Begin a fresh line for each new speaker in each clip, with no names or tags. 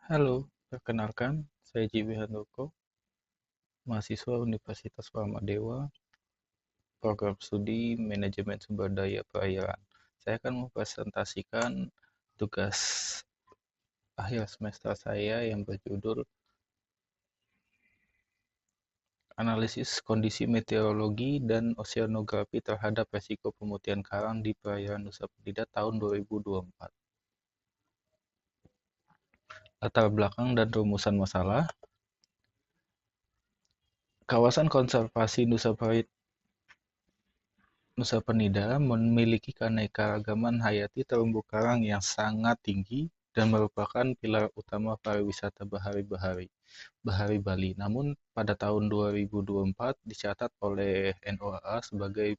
Halo, perkenalkan, saya Jiwi Handoko, mahasiswa Universitas Paramadhewa, program studi Manajemen Sumber Daya Perairan. Saya akan mempresentasikan tugas akhir semester saya yang berjudul Analisis Kondisi Meteorologi dan Oceanografi terhadap Resiko Pemutihan Karang di Perairan Nusa Penida tahun 2024. Latar belakang dan rumusan masalah. Kawasan Konservasi Nusa Penida memiliki keanekaragaman hayati terumbu karang yang sangat tinggi dan merupakan pilar utama pariwisata bahari Bali. Namun, pada tahun 2024 dicatat oleh NOAA sebagai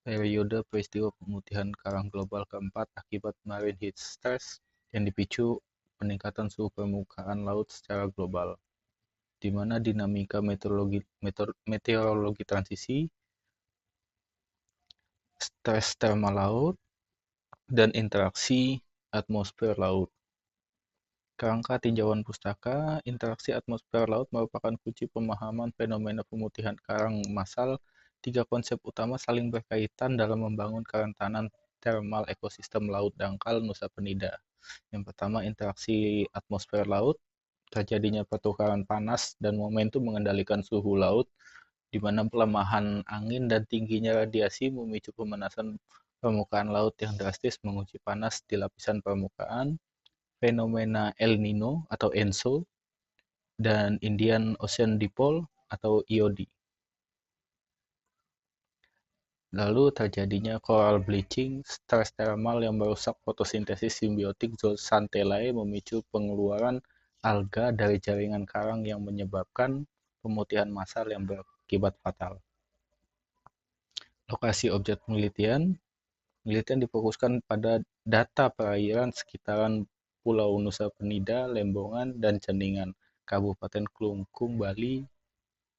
periode peristiwa pemutihan karang global keempat akibat marine heat stress yang dipicu peningkatan suhu permukaan laut secara global, di mana dinamika meteorologi transisi, stres termal laut, dan interaksi atmosfer laut. Kerangka tinjauan pustaka, interaksi atmosfer laut merupakan kunci pemahaman fenomena pemutihan karang massal. Tiga konsep utama saling berkaitan dalam membangun kerentanan termal ekosistem laut dangkal Nusa Penida. Yang pertama, interaksi atmosfer laut, terjadinya pertukaran panas dan momentum mengendalikan suhu laut, di mana pelemahan angin dan tingginya radiasi memicu pemanasan permukaan laut yang drastis menguji panas di lapisan permukaan, fenomena El Nino atau ENSO, dan Indian Ocean Dipole atau IOD. Lalu terjadinya coral bleaching, stres thermal yang merusak fotosintesis simbiotik zooxanthellae memicu pengeluaran alga dari jaringan karang yang menyebabkan pemutihan massal yang berakibat fatal. Lokasi objek penelitian, penelitian difokuskan pada data perairan sekitaran Pulau Nusa Penida, Lembongan, dan Ceningan, Kabupaten Klungkung, Bali.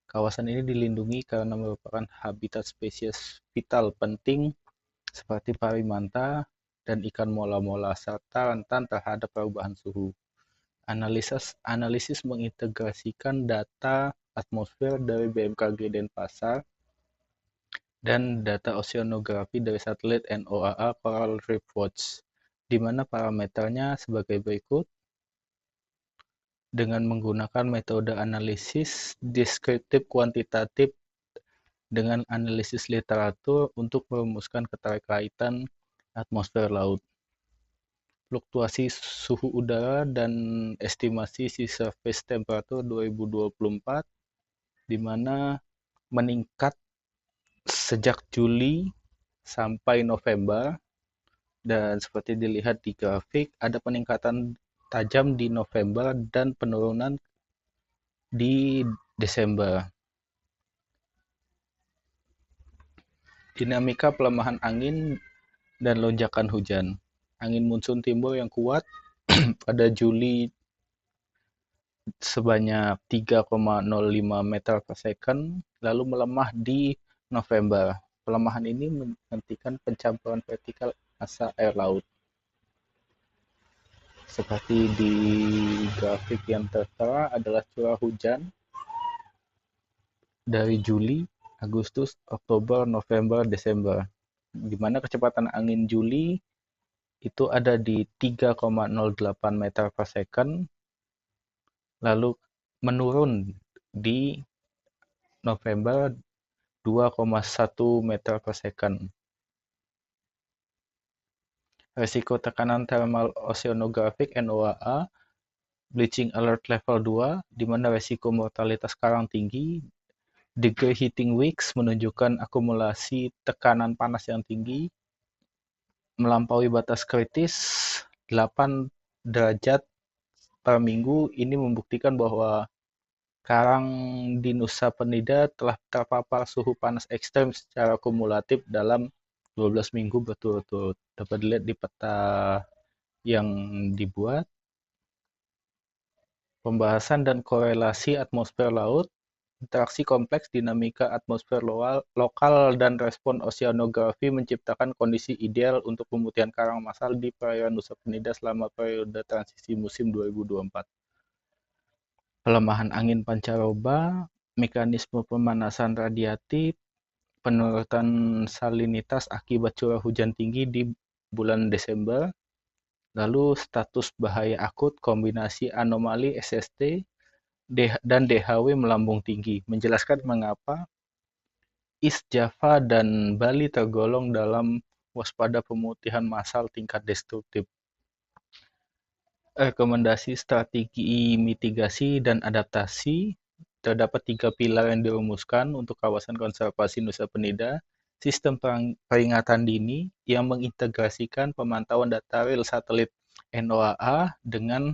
Kawasan ini dilindungi karena merupakan habitat spesies vital penting seperti parimanta dan ikan mola-mola serta rentan terhadap perubahan suhu. Analisis mengintegrasikan data atmosfer dari BMKG Denpasar dan data oceanografi dari satelit NOAA Coral Reef Watch, di mana parameternya sebagai berikut. Dengan menggunakan metode analisis deskriptif kuantitatif dengan analisis literatur untuk merumuskan keterkaitan atmosfer laut, fluktuasi suhu udara, dan estimasi sea surface temperature 2024, di mana meningkat sejak Juli sampai November, dan seperti dilihat di grafik, ada peningkatan tajam di November dan penurunan di Desember. Dinamika pelemahan angin dan lonjakan hujan. Angin monsun timur yang kuat pada Juli sebanyak 3,05 meter per second, lalu melemah di November. Pelemahan ini menghentikan pencampuran vertikal massa air laut. Seperti di grafik yang tertera adalah curah hujan dari Juli, Agustus, Oktober, November, Desember, di mana kecepatan angin Juli itu ada di 3,08 meter per second, lalu menurun di November 2,1 meter per second. Risiko tekanan thermal oceanographic NOAA, bleaching alert level 2, di mana risiko mortalitas karang tinggi. Degree heating wicks menunjukkan akumulasi tekanan panas yang tinggi, melampaui batas kritis 8 derajat per minggu. Ini membuktikan bahwa karang di Nusa Penida telah terpapar suhu panas ekstrem secara kumulatif dalam 12 minggu berturut-turut. Dapat dilihat di peta yang dibuat. Pembahasan dan korelasi atmosfer laut, interaksi kompleks dinamika atmosfer lokal dan respon oceanografi menciptakan kondisi ideal untuk pemutihan karang massal di perairan Nusa Penida selama periode transisi musim 2024. pelemahan angin pancaroba, mekanisme pemanasan radiatif, penurunan salinitas akibat curah hujan tinggi di bulan Desember, lalu status bahaya akut kombinasi anomali SST dan DHW melambung tinggi, menjelaskan mengapa East Java dan Bali tergolong dalam waspada pemutihan massal tingkat destruktif. Rekomendasi strategi mitigasi dan adaptasi, terdapat 3 pilar yang dirumuskan untuk kawasan konservasi Nusa Penida. Sistem peringatan dini yang mengintegrasikan pemantauan data real satelit NOAA dengan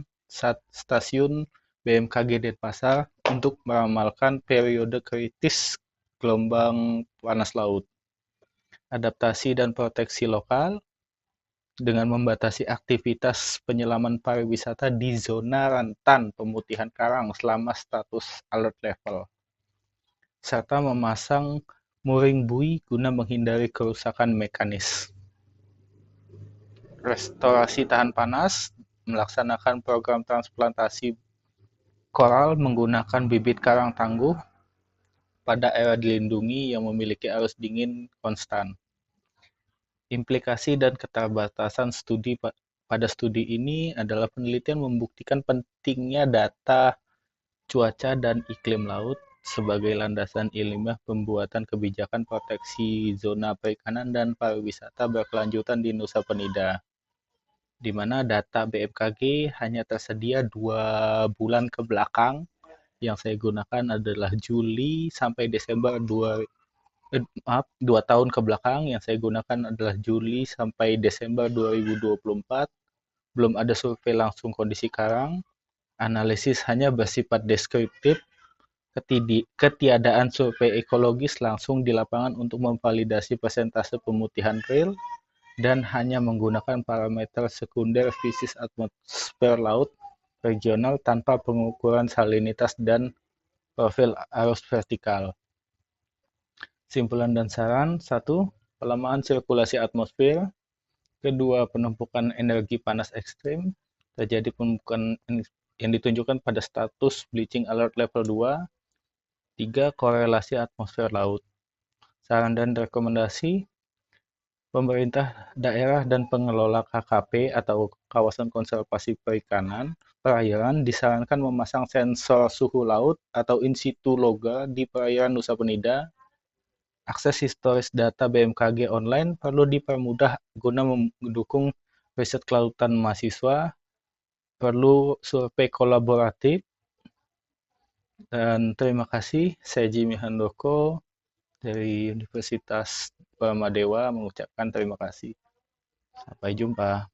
stasiun BMKG Denpasar untuk meramalkan periode kritis gelombang panas laut. Adaptasi dan proteksi lokal dengan membatasi aktivitas penyelaman pariwisata di zona rentan pemutihan karang selama status alert level, serta memasang mooring buoy guna menghindari kerusakan mekanis. Restorasi tahan panas, melaksanakan program transplantasi koral menggunakan bibit karang tangguh pada area dilindungi yang memiliki arus dingin konstan. Implikasi dan keterbatasan studi pada studi ini adalah penelitian membuktikan pentingnya data cuaca dan iklim laut sebagai landasan ilmiah pembuatan kebijakan proteksi zona perikanan dan pariwisata berkelanjutan di Nusa Penida, di mana data BMKG hanya tersedia 2 bulan ke belakang. Yang saya gunakan adalah Juli sampai Desember 2 tahun ke belakang. Yang saya gunakan adalah Juli sampai Desember 2024. Belum ada survei langsung kondisi karang. Analisis hanya bersifat deskriptif. Ketiadaan survei ekologis langsung di lapangan untuk memvalidasi persentase pemutihan real dan hanya menggunakan parameter sekunder fisis atmosfer laut regional tanpa pengukuran salinitas dan profil arus vertikal. Simpulan dan saran: 1. Pelemahan sirkulasi atmosfer. 2. Penumpukan energi panas ekstrim. Terjadi penumpukan yang ditunjukkan pada status bleaching alert level 2. 3. Korelasi atmosfer laut. Saran dan rekomendasi: pemerintah daerah dan pengelola KKP atau kawasan konservasi perairan disarankan memasang sensor suhu laut atau in situ logger di perairan Nusa Penida. Akses historis data BMKG online perlu dipermudah guna mendukung riset kelautan mahasiswa. Perlu survei kolaboratif. Dan terima kasih, saya Jimmy Handoko dari Universitas Paramadhewa mengucapkan terima kasih. Sampai jumpa.